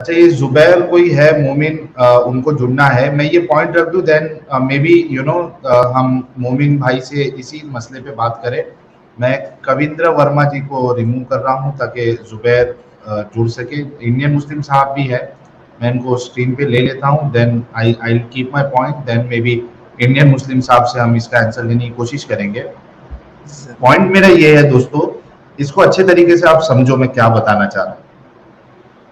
अच्छा, ये जुबैर कोई है मोमिन, उनको जुड़ना है, मैं ये पॉइंट रख दूं, देन मे बी हम मोमिन भाई से इसी मसले पे बात करें। मैं कविंद्र वर्मा जी को रिमूव कर रहा हूं ताकि जुबैर जुड़ सके। इंडियन मुस्लिम साहब भी है, मैं इनको स्क्रीन पे ले लेता हूं, then I keep my point, then may be Indian Muslim साहब से हम इसका आंसर लेने की कोशिश करेंगे। पॉइंट मेरा ये है दोस्तों, इसको अच्छे तरीके से आप समझो मैं क्या बताना चाह रहा हूँ।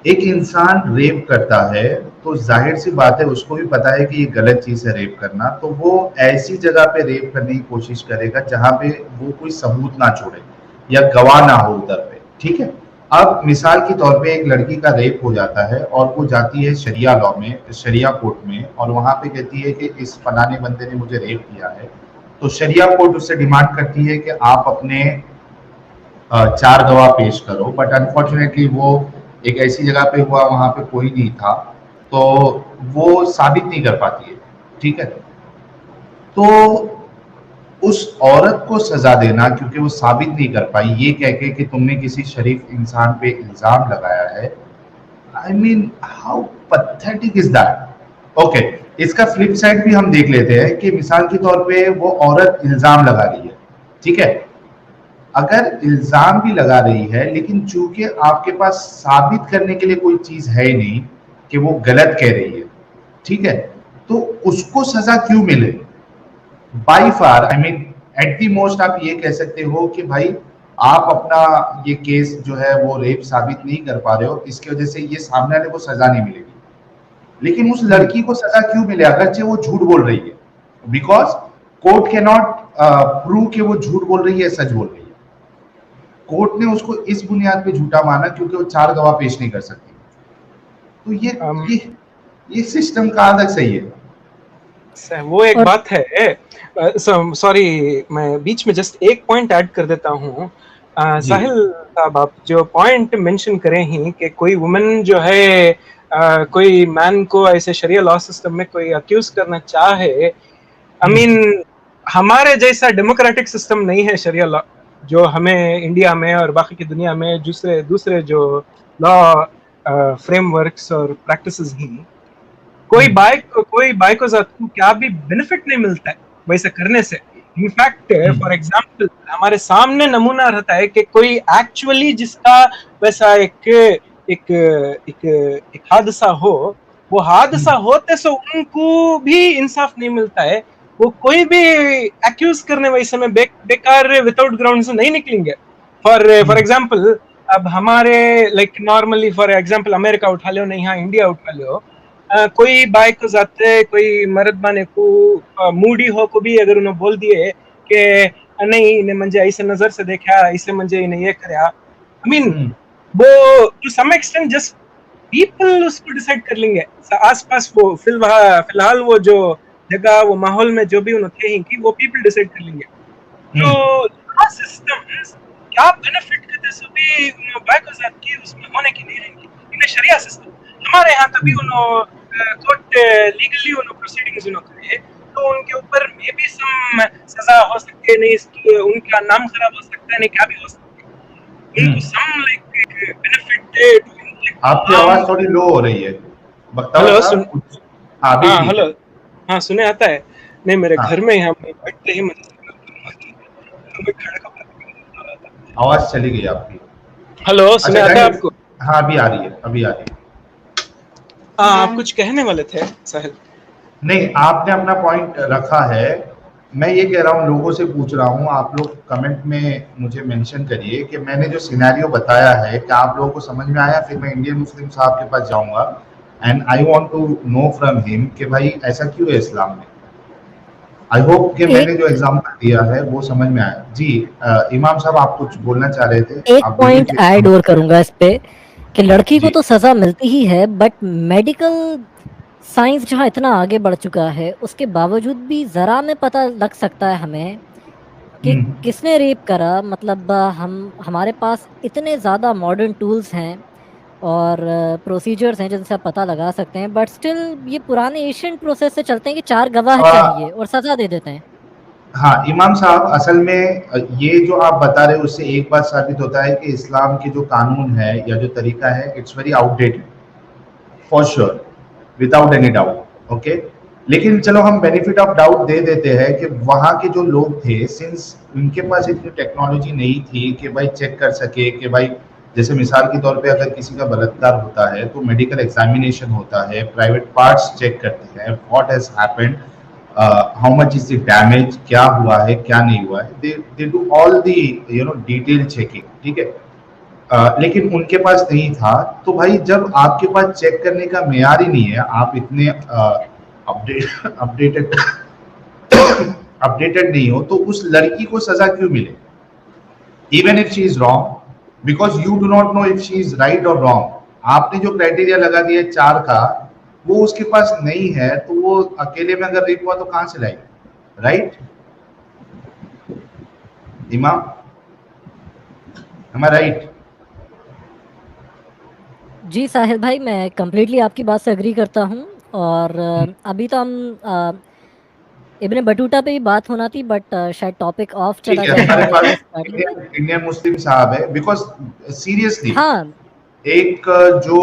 एक इंसान रेप करता है तो जाहिर सी बात है उसको भी पता है कि ये गलत चीज है रेप करना, तो वो ऐसी जगह पे रेप करने की कोशिश करेगा जहां पे वो कोई सबूत ना छोड़े या गवाह ना हो उधर पे, ठीक है। अब मिसाल के तौर पे एक लड़की का रेप हो जाता है और वो जाती है शरिया लॉ में, शरिया कोर्ट में, और वहां पे कहती है कि इस फलाने बंदे ने मुझे रेप किया है। तो शरिया कोर्ट उससे डिमांड करती है कि आप अपने 4 गवाह पेश करो, बट अनफॉर्चुनेटली वो एक ऐसी जगह पे हुआ वहां पे कोई नहीं था, तो वो साबित नहीं कर पाती है, ठीक है। तो उस औरत को सजा देना क्योंकि वो साबित नहीं कर पाई, ये कह के कि तुमने किसी शरीफ इंसान पे इल्जाम लगाया है, I mean how pathetic is that. Okay, इसका फ्लिप साइड भी हम देख लेते हैं कि मिसाल के तौर पे वो औरत इल्जाम लगा रही है, ठीक है। अगर इल्जाम भी लगा रही है लेकिन चूंकि आपके पास साबित करने के लिए कोई चीज है ही नहीं कि वो गलत कह रही है, ठीक है, तो उसको सजा क्यों मिले? By far, I mean at the most आप ये कह सकते हो कि भाई आप अपना ये केस जो है वो रेप साबित नहीं कर पा रहे हो, इसकी वजह से ये सामने वाले को सजा नहीं मिलेगी। लेकिन उस लड़की को सजा क्यों मिले अगरचे वो झूठ बोल रही है? Because court can not prove कि वो झूठ बोल रही है, सच बोल रही है। कोर्ट ने उसको इस बुनियाद पे झूठा माना क्योंकि वो 4 गवाह पेश नहीं कर सकती। तो ये सिस्टम कहाँ तक सही है? वो एक बात है, सॉरी मैं बीच में जस्ट एक पॉइंट ऐड कर देता हूँ। साहिल साहब, आप जो पॉइंट मेंशन करें ही कि कोई वुमेन जो है कोई मैन को ऐसे शरिया लॉ सिस्टम में कोई अक्यूज करना चाहे, आई मीन हमारे जैसा डेमोक्रेटिक सिस्टम नहीं है शरिया लॉ जो हमें इंडिया में और बाकी की दुनिया में दूसरे दूसरे जो लॉ फ्रेमवर्क्स और प्रैक्टिसेस हैं, कोई बाय को क्या भी बेनिफिट नहीं मिलता है वैसे करने से। इनफैक्ट फॉर एग्जांपल हमारे सामने नमूना रहता है कि कोई एक्चुअली जिसका वैसा एक एक एक एक हादसा हो, वो हादसा होते से उनको भी इंसाफ नहीं मिलता है। वो कोई भी एक्यूज करने वैसे में बेकार विदाउट ग्राउंड से नहीं निकलेंगे। फॉर एग्जांपल अब हमारे like normally for example America उठा लो, नहीं यहाँ इंडिया उठा लो, कोई बाइक को जाते कोई मर्द बाने को मूडी हो को भी अगर उन्होंने बोल दिए कि नहीं इन्हें मुझे ऐसे नजर से देखा, ऐसे मुझे इन्हें ये कराया, आई मीन वो to some extent just people उसको डिसाइड कर लेंगे आसपास। वो फिलहाल वो जो जगह वो माहौल में जो भी उन्होंने थे कि वो पीपल डिसाइड कर लेंगे। तो सिस्टम्स क्या बेनिफिट करते सभी बाइक को जात की उसमें होने की नहीं रहेंगी। इन्हें शरिया सिस्टम हमारे यहाँ तभी उन्होंने कोर्ट लीगली उन्होंने प्रोसीडिंग्स उन्होंने करे तो उनके ऊपर मे भी सम सजा हो सकती है, नहीं इसकी उनका नाम खराब हो सकता है, नहीं क्या भी हो सकता है, उनको सम लाइक बेनिफिट। आपकी आवाज थोड़ी लो हो रही है। हेलो हेलो, हाँ सुने आता है? नहीं मेरे घर में यहाँ बैठते ही मुझे आवाज चली गई आपकी। हेलो सुने आता है आपको? हाँ अभी आ रही है, अभी आ रही है। हाँ आप कुछ कहने वाले थे साहिल? नहीं, आपने अपना पॉइंट रखा है, मैं ये कह रहा हूँ, लोगों से पूछ रहा हूँ, आप लोग कमेंट में मुझे मेंशन करिए कि मैंने जो सिनेरियो बताया है क्या आप लोगों को समझ में आया। फिर मैं इंडियन मुस्लिम साहब के पास जाऊंगा and I want to know from him कि भाई ऐसा क्यों है इस्लाम में। आई होप कि मैंने जो एग्जांपल दिया है वो समझ में आया। जी इमाम साहब आप कुछ बोलना चाह रहे थे? एक पॉइंट ऐड और करूंगा इस पे कि लड़की को तो सजा मिलती ही है, बट मेडिकल साइंस जहाँ इतना आगे बढ़ चुका है उसके बावजूद भी जरा में पता लग सकता है हमें कि किसने रेप करा। मतलब हमारे पास इतने ज़्यादा मॉडर्न टूल्स हैं और प्रोसीजर्स हैं जिनसे आप पता लगा सकते हैं, बट स्टिल ये पुराने एशियन प्रोसेस से चलते हैं कि 4 गवाह चाहिए और सजा दे देते हैं। हाँ इमाम साहब, असल में ये जो आप बता रहे हो उससे एक बात साबित होता है कि इस्लाम के जो कानून है या जो तरीका है it's very outdated. For sure, without any doubt, okay. लेकिन चलो हम बेनिफिट ऑफ डाउट दे देते हैं कि वहां के जो लोग थे, सिंस उनके पास इतनी टेक्नोलॉजी नहीं थी कि भाई चेक कर सके कि भाई जैसे मिसाल के तौर पे अगर किसी का बलात्कार होता है तो मेडिकल एग्जामिनेशन होता है, प्राइवेट पार्ट्स चेक करते हैं, what has happened, how much is the damage, क्या हुआ है क्या नहीं हुआ है, they do all the detail checking, ठीक है। लेकिन उनके पास नहीं था। तो भाई जब आपके पास चेक करने का मेयार ही नहीं है, आप इतने अपडेटेड अपडेटेड नहीं हो, तो उस लड़की को सजा क्यों मिले, even if she is wrong, because you do not know if she is right और रॉन्ग। आपने जो क्राइटेरिया लगा दिया 4 का, वो उसके पास नहीं है, तो वो अकेले में अगर रेप हुआ तो कहां से लाएगी, राइट इमाम, am I right? जी साहिल भाई, मैं कम्प्लीटली आपकी बात से एग्री करता हूँ। और अभी तो हम इब्ने बटूता पे ही बात होना थी, बट शायद टॉपिक ऑफ ठीक चला है, जाए हमारे हमारे पास इंडियन मुस्लिम साहब है, बिकॉज सीरियसली हाँ एक जो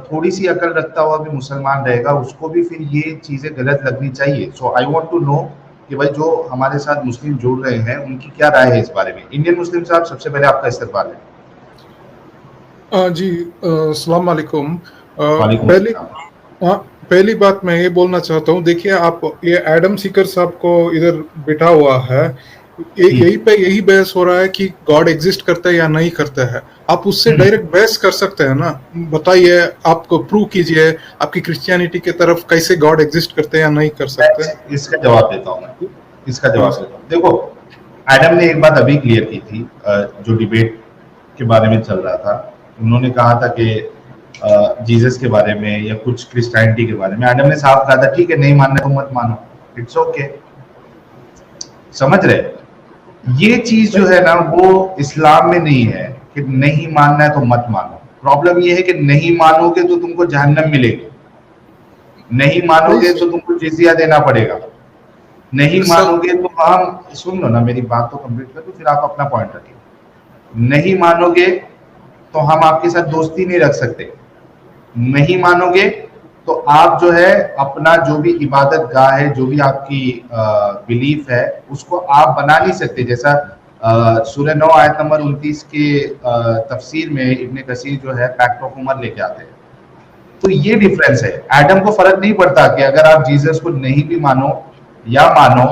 थोड़ी सी अकल रखता हुआ भी मुसलमान रहेगा, उसको भी फिर ये चीजें गलत लगनी चाहिए। सो आई वांट टू नो कि भाई जो हमारे साथ मुस्लिम जुड़ रहे हैं उनकी क्या राय है इस बारे में। इंडियन मुस्लिम साहब, सबसे पहले आपका इस्तकबाल है। जी, अस्सलाम वालेकुम। वालेकुम अस्सलाम। पहली बात मैं ये बोलना चाहता हूँ, देखिए आप ये एडम सीकर साहब को इधर बिठा हुआ है, यही बहस हो रहा है कि गॉड एग्जिस्ट करता है या नहीं करता है। आप उससे डायरेक्ट बहस कर सकते हैं ना, बताइए, आपको प्रूव कीजिए आपकी क्रिश्चियनिटी की तरफ कैसे गॉड एग्जिस्ट करते हैं या नहीं कर सकते। इसका जवाब देता हूँ मैं, इसका जवाब देता हूँ। देखो, एडम ने एक बात अभी क्लियर की थी, जो डिबेट के बारे में चल रहा था, उन्होंने कहा था कि जीसस के बारे में या कुछ क्रिश्चियनिटी के बारे में, एडम ने साफ कहा था ठीक है, नहीं मानना तो मत मानो, इट्स ओके। समझ रहे, ये चीज जो है ना वो इस्लाम में नहीं है कि नहीं मानना है तो मत मानो। प्रॉब्लम ये है कि नहीं मानोगे तो तुमको जहन्नम मिलेगी, नहीं मानोगे तो तुमको जिजिया देना पड़ेगा, नहीं मानोगे तो हम, सुन लो ना मेरी बात तो कंप्लीट कर दो, फिर आप अपना पॉइंट रखिए। नहीं मानोगे तो हम आपके साथ दोस्ती नहीं रख सकते, नहीं मानोगे तो आप जो है अपना जो भी इबादत गाह है, जो भी आपकी बिलीफ है, उसको आप बना नहीं सकते। जैसा सूरह 9 आयत नंबर 29 के तफसीर में इब्ने कसीर जो है पैक्ट ऑफ उमर लेके आते हैं। तो ये डिफरेंस है। एडम को फर्क नहीं पड़ता कि अगर आप जीसस को नहीं भी मानो या मानो,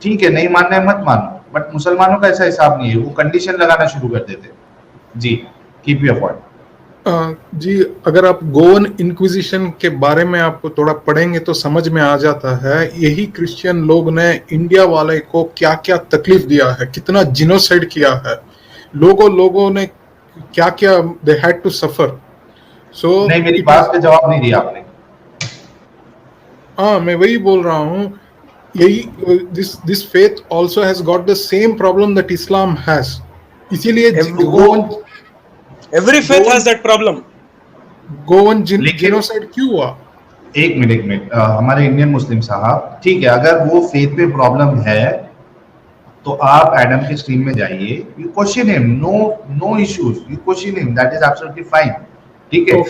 ठीक है, नहीं मानना है मत मानो, बट मुसलमानों का ऐसा हिसाब नहीं है, वो कंडीशन लगाना शुरू कर देते। जी, कीप योर पॉइंट। जी, अगर आप गोवन इंक्विजिशन के बारे में आप थोड़ा पढ़ेंगे तो समझ में आ जाता है, यही क्रिश्चियन लोग ने इंडिया वाले को क्या क्या तकलीफ दिया है, कितना जिनोसाइड किया है, लोगों ने क्या क्या दे हैड टू सफर। सो नहीं, मेरी बात पे जवाब नहीं दिया आपने। हाँ, मैं वही बोल रहा हूँ, यही this faith also has got the same problem that Islam has, इसीलिए Every faith has that problem. Goan genocide क्यों हुआ? एक मिनट, हमारे इंडियन मुस्लिम साहब, ठीक है, अगर वो फेथ पे प्रॉब्लम है तो आप एडम के स्ट्रीम में जाइए, you question him, no issues, you question him, that is absolutely fine, ठीक है।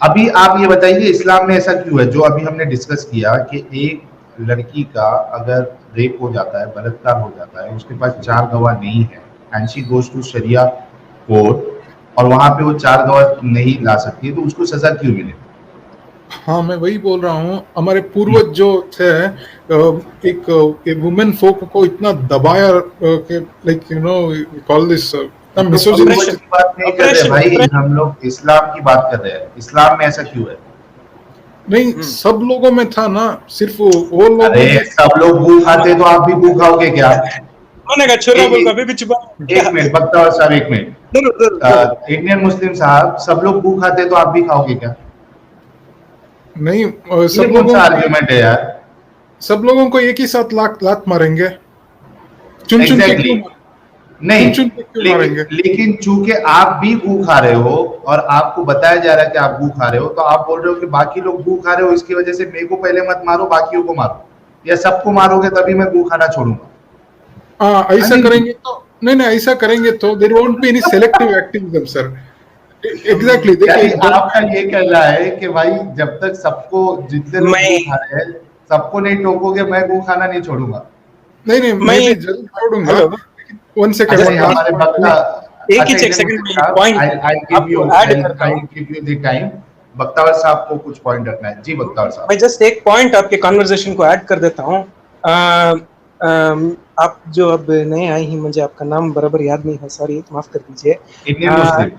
अभी आप ये बताइए इस्लाम में ऐसा क्यों है, जो अभी हमने डिस्कस किया कि एक लड़की का अगर रेप हो जाता है, बलात्कार हो जाता है, उसके पास 4 गवाह नहीं है, एंड शी गोज टू शरिया कोर्ट, और वहां पे वो 4 गवाह नहीं ला सकती, तो उसको सजा क्यों मिले? हाँ, मैं वही बोल रहा हूँ, हमारे पूर्वज जो थे, एक वुमेन फोक को इतना दबाया कि like you know call this misogyny की बात नहीं कर रहे भाई, हम लोग इस्लाम की बात कर रहे हैं। इस्लाम में ऐसा क्यों है? नहीं, सब लोगों में था ना, सिर्फ वो लोग। अरे सब लोग भूख खाते तो आप भी भूख खाओगे क्या? एक मिनट, बख्तर साहब, एक मिनट, इंडियन मुस्लिम साहब, सब लोग भूख खाते तो आप भी खाओगे क्या? नहीं, सब लोगों का आर्गुमेंट है यार, सब लोगों को एक ही साथ लात मारेंगे, चुन चुन के क्यों नहीं, लेकिन चूंकि आप भी भूख खा रहे हो और आपको बताया जा रहा है कि आप भूख खा रहे हो, तो आप बोल रहे हो कि बाकी लोग भूख खा रहे हो, इसकी वजह से मेरे को पहले मत मारो, बाकियों को मारो, या सबको मारोगे तभी मैं भूख खाना छोड़ूंगा। ऐसा करेंगे तो नहीं, ऐसा करेंगे तो there won't be any selective activism sir. Exactly यानी देखिए आपका ये कहना है कि भाई जब तक सबको, जितने लोग मैं गो खा रहे हैं, सबको नहीं टोकोगे, मैं गो खाना नहीं छोड़ूंगा। नहीं नहीं, मैं मैं भी जरूर छोड़ूंगा, हेलो लेकिन वन सेकेंड, जस्ट नहीं, वन लास्ट हमारे पॉइंट वक्ता, एक ही अच्छा एक इंडियन सेकंड मुस्लिम में साहब, पॉइंट आई गिव यू, आपको ऐड करता आई हूँ। Give you the time. Bakhtawar साहब को कुछ पॉइंट रखना है। जी बख्तावर साहब। मैं जस्ट एक पॉइंट आपके कॉन्वर्जेशन को ऐड कर देता हूँ। आप जो अब नए आए हैं, मुझे आपका नाम बराबर याद नहीं है, सॉरी, माफ कर दीजिए। इंडियन अ, मुस्लिम।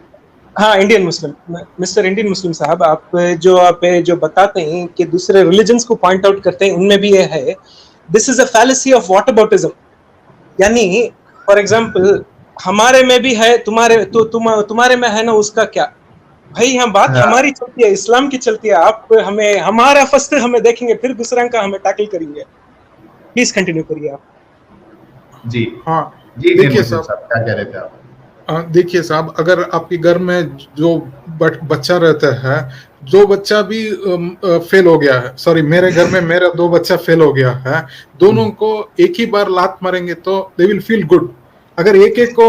हाँ, Indian Muslim, mister Indian Muslim साहब, आप जो बताते हैं कि दूसरे रिलीजन्स को पॉइंट आउट करते हैं, उनमें भी ये है, this is a fallacy of whataboutism. यानी फॉर एग्जांपल हमारे में भी है, तुम्हारे में है ना, उसका क्या भाई। यहाँ बात हाँ, हमारी चलती है, इस्लाम की चलती है। आप हमें हमारा फर्स्ट हमें देखेंगे, फिर दूसरा का हमें टैकल करेंगे। प्लीज कंटिन्यू करिए आप। जी हाँ जी, इंडियन देखिए मुस्लिम साहब, साहब क्या कह रहे थे आप? देखिए साहब, अगर आपके घर में जो बच्चा रहता है, जो बच्चा भी फेल हो गया है, सॉरी मेरे घर में मेरा 2 बच्चा फेल हो गया है, दोनों को एक ही बार लात मारेंगे तो दे विल फील गुड। अगर एक एक को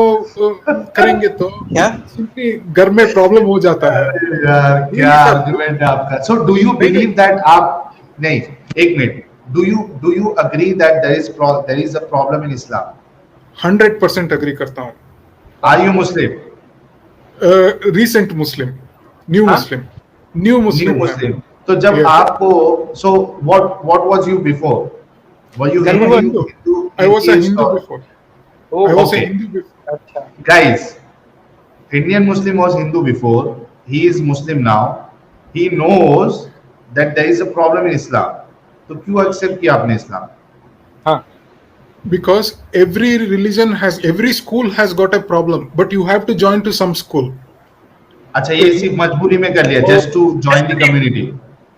करेंगे तो क्या सिंपली घर में प्रॉब्लम हो जाता है। अरे यार क्या यही सब आर्गुमेंट है आपका। सो डू यू नहीं नहीं, बिलीव दैट आप, नहीं, एक minute, do you agree that there is a problem in Islam? 100% agree करता हूँ। Are you Muslim? Recent Muslim, new हाँ, मुस्लिम, न्यू न्यू मुस्लिम है मैं। मुस्लिम। तो जब यस, आपको, so what was you before? Were you I am Hindu, Hindu, I was a atheist Hindu और? Before, oh I was a okay Hindu before. अच्छा, guys, Indian Muslim was Hindu before, he is Muslim now, he knows that there is a problem in Islam, तो क्यों accept किया आपने इस्लाम? हाँ, Because every religion has, every school has got a problem, but you have to join to some school. अच्छा, ये सिर्फ मजबूरी में कर लिया, just to join the community?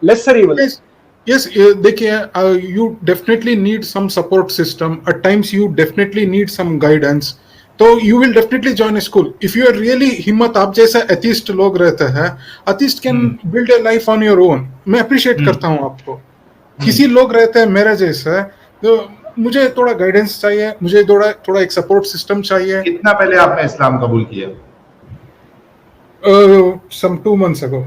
Lesser evil. Yes, yes, देखिए, you definitely need some support system. At times, you definitely need some guidance. तो you will definitely join a school. If you are really हिम्मत, आप जैसा atheist लोग रहते हैं, atheist can build a life on your own. मैं appreciate करता हूँ आपको। किसी लोग रहते हैं मेरा जैसा, तो मुझे थोड़ा गाइडेंस चाहिए, मुझे थोड़ा थोड़ा एक सपोर्ट सिस्टम चाहिए। कितना पहले आपने इस्लाम कबूल किया? Some 2 months ago.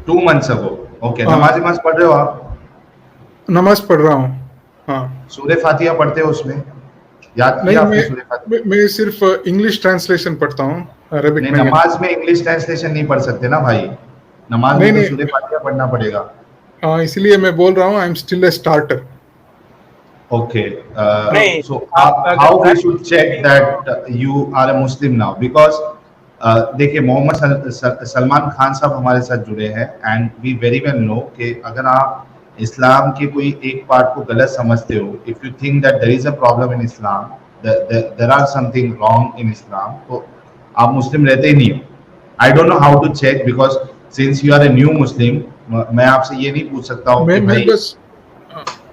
2 months ago. Okay, हाँ, नमाज पढ़ रहे हो आप? नमाज पढ़ रहा हूँ। हाँ, सूरह फातिहा पढ़ते हो उसमें? याद नहीं किया आपने सूरह फातिहा? मैं सिर्फ इंग्लिश ट्रांसलेशन पढ़ता हूँ, अरबिक नहीं, नहीं। नमाज में इंग्लिश ट्रांसलेशन नहीं पढ़ सकते ना भाई, नमाज नहीं में तो नहीं, सूरह फातिहा पढ़ना पड़ेगा। इसलिए मैं बोल रहा हूँ, I am still a starter. Okay, नहीं, so आप how we अगर should check that you are a Muslim now? Because देखिए, मोहम्मद सलमान खान साहब हमारे साथ जुड़े हैं, and we very well know कि अगर आप इस्लाम के कोई एक पार्ट को गलत समझते हो, if you think that there is a problem in Islam, there are something wrong in Islam, तो आप मुस्लिम रहते ही नहीं हो। I don't know how to check, because since you are a new Muslim, मैं आपसे ये नहीं पूछ सकता हूँ कि मैं भाई, बस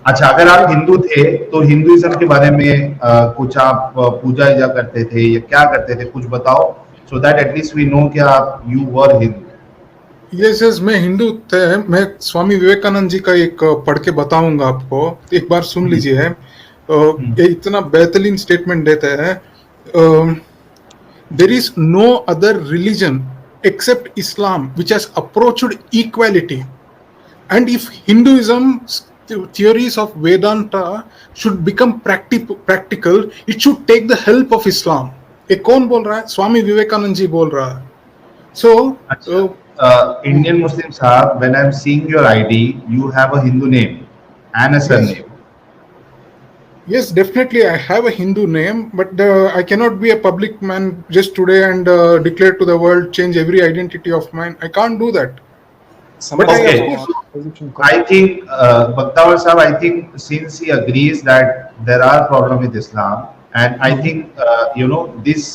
अच्छा अगर आप हिंदू थे तो हिंदुइज्म के बारे में कुछ आप पूजा ईजा करते थे या क्या करते थे, कुछ बताओ, so that at least we know कि आप you were Hindu. Yes yes, मैं हिंदू थे। मैं स्वामी विवेकानंद जी का एक पढ़ के बताऊंगा आपको, एक बार सुन लीजिए। ये इतना बेहतरीन स्टेटमेंट देते हैं, there is no other religion except Islam which has approached equality, and if Hinduism's theories of Vedanta should become practical, it should take the help of Islam. ये कौन बोल रहा है? स्वामी विवेकानंद जी बोल रहा है। So इंडियन मुस्लिम साहब, when I am seeing your ID, you have a Hindu name and a surname. yes, definitely I have a Hindu name, but I cannot be a public man just today and declare to the world, change every identity of mine. I can't do that. But I, Okay. of course, I think Bhaktawar Sahab, I think since he agrees that there are problems with Islam, and I think this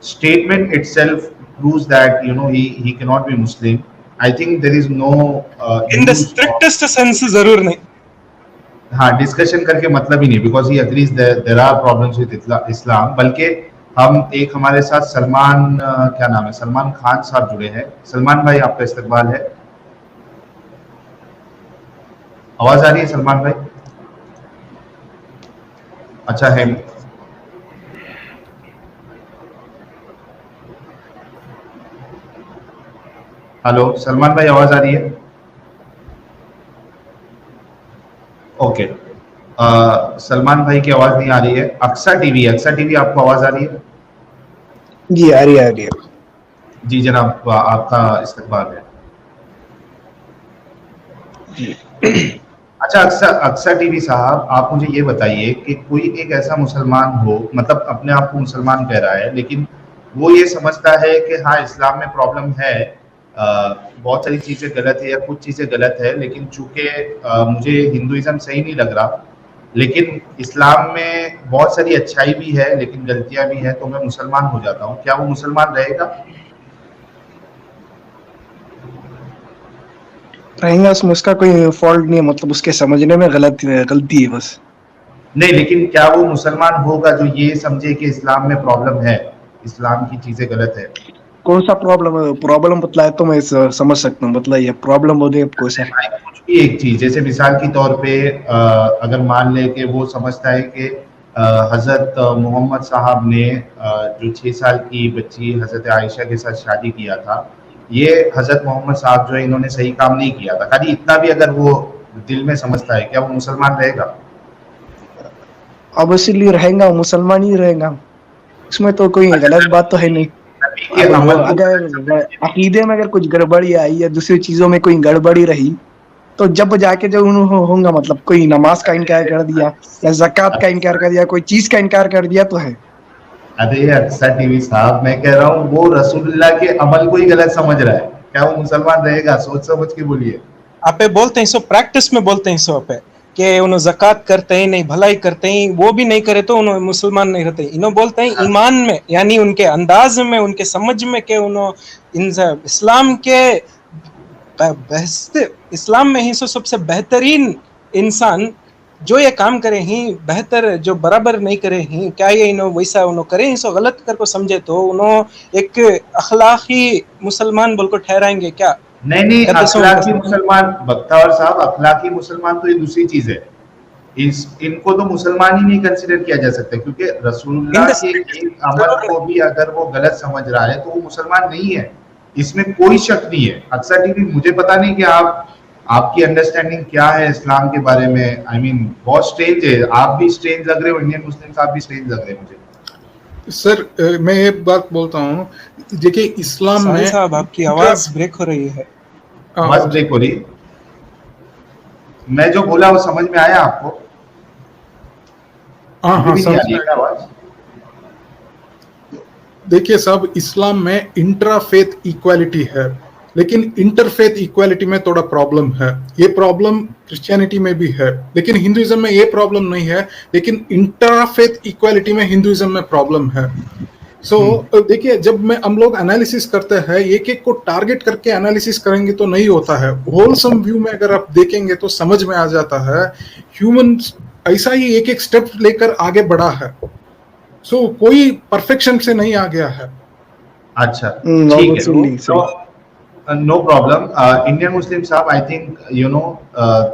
statement itself proves that he cannot be Muslim. I think there is no in the use of, strictest sense जरूर नहीं। हाँ, discussion करके मतलब ही नहीं, because he agrees there are problems with Islam. बल्कि हम एक, हमारे साथ सलमान, क्या नाम है, सलमान खान साहब जुड़े हैं। सलमान भाई, आपका इस्तकबाल है। आवाज आ रही है सलमान भाई? अच्छा है। हेलो सलमान भाई, आवाज आ रही है? ओके, सलमान भाई की आवाज नहीं आ रही है। अक्सा टीवी आपको आवाज आ रही है? जी आ रही है। जी जनाब, आपका इस्तकबाल है। अच्छा, अक्सा टीवी साहब, आप मुझे ये बताइए कि कोई एक ऐसा मुसलमान हो, मतलब अपने आप को मुसलमान कह रहा है, लेकिन वो ये समझता है कि हाँ इस्लाम में प्रॉब्लम है, बहुत सारी चीजें गलत है या कुछ चीजें गलत है, लेकिन चूंकि मुझे हिंदुइज्म सही नहीं लग रहा, लेकिन इस्लाम में बहुत सारी अच्छाई भी है लेकिन गलतियां भी है, तो मैं मुसलमान हो जाता हूँ, क्या वो मुसलमान रहेगा? रहेंगे उसमें, उसका कोई फॉल्ट नहीं है, मतलब उसके समझने में गलती है बस। नहीं, लेकिन क्या वो मुसलमान होगा जो ये समझे कि इस्लाम में प्रॉब्लम है, इस्लाम की चीजें गलत है? कौन सा प्रॉब्लम है? प्रॉब्लम बतलाए तो मैं समझ सकता हूँ, बताइए प्रॉब्लम बोलिए आपको सर। भाई कुछ भी एक चीज, जैसे मिसाल के तौर पे अगर मान ले कि वो समझता है कि हजरत मोहम्मद साहब ने जो 6 साल की बच्ची हजरत आयशा के साथ शादी किया था, ये हजरत मोहम्मद साहब जो है इन्होंने सही काम नहीं किया था, खाली इतना भी अगर वो दिल में समझता है, क्या वो मुसलमान रहेगा? अब इसीलिए रहेगा, मुसलमान ही रहेगा, उसमें तो कोई गलत बात तो है नहीं। नबी के अब अमल की अगर अकीदे में अगर कुछ गड़बड़ी आई या दूसरी चीजों में कोई गड़बड़ी रही, तो जब जाके जब होगा, मतलब कोई नमाज का इनकार कर दिया या ज़कात का इनकार कर दिया, कोई चीज का इनकार कर दिया तो है। अरे अक्सा टीवी साहब, मैं कह रहा हूँ वो रसूलुल्लाह के अमल को ही गलत समझ रहा है, क्या वो मुसलमान रहेगा? सोच समझ के बोलिए। आपे बोलते हैं सो, प्रैक्टिस में बोलते हैं सो आपे कि उन्होंने ज़कात करते हैं नहीं, भलाई करते हैं, वो भी नहीं करे तो उन्होंने मुसलमान नहीं रहते। इन्हों बोलते हैं ईमान में, यानी उनके अंदाज में, उनके समझ में कि उन्होंने इस्लाम के इस्लाम में ही सबसे बेहतरीन इंसान जो ये काम करे ही बेहतर, जो बराबर नहीं करे ही, क्या ये इन्हों वैसा उन्हों करे ही सो गलत कर को समझे तो उन्हों एक अखलाकी मुसलमान बोल को ठहराएंगे क्या? नहीं, अखलाकी मुसलमान बख्तावर साहब, अखलाकी मुसलमान तो ये दूसरी चीज है। इनको तो मुसलमान ही नहीं कंसिडर किया जा सकता, क्योंकि रसूलुल्लाह के एक अमल को भी अगर वो गलत समझ रहा है तो वो मुसलमान नहीं है, इसमें कोई शक नहीं है। अक्सर टीवी, मुझे पता नहीं कि आपकी अंडरस्टैंडिंग क्या है इस्लाम के बारे में। आई मीन बहुत स्ट्रेंज है, आप भी स्ट्रेंज लग रहे हो, इंडियन मुस्लिम्स आप भी स्ट्रेंज लग रहे हैं मुझे। सर मैं एक बात बोलता हूँ, देखिए इस्लाम में साहब आपकी आवाज ब्रेक हो रही है। आवाज ब्रेक हो रही? मैं जो बोला वो समझ में आया आपको? हाँ समझ में आया आवाज? देखिए साहब, इस्लाम में इंट्राफेथ इक्वालिटी है, लेकिन इंटरफेथ इक्वालिटी में थोड़ा प्रॉब्लम है। ये प्रॉब्लम क्रिश्चियनिटी में भी है, लेकिन हिंदुइज्म में ये प्रॉब्लम नहीं है। लेकिन इंटरफेथ इक्वालिटी में हिंदुइज्म में प्रॉब्लम है। देखिए, जब हम लोग एनालिसिस करते हैं, एक एक को टारगेट करके एनालिसिस करेंगे तो नहीं होता है। होलसम व्यू में अगर आप देखेंगे तो समझ में आ जाता है, ह्यूमन ऐसा ही एक एक स्टेप लेकर आगे बढ़ा है। कोई परफेक्शन से नहीं आ गया है। अच्छा, ठीक है, नो प्रॉब्लम। इंडियन मुस्लिम साहब, आई थिंक यू नो,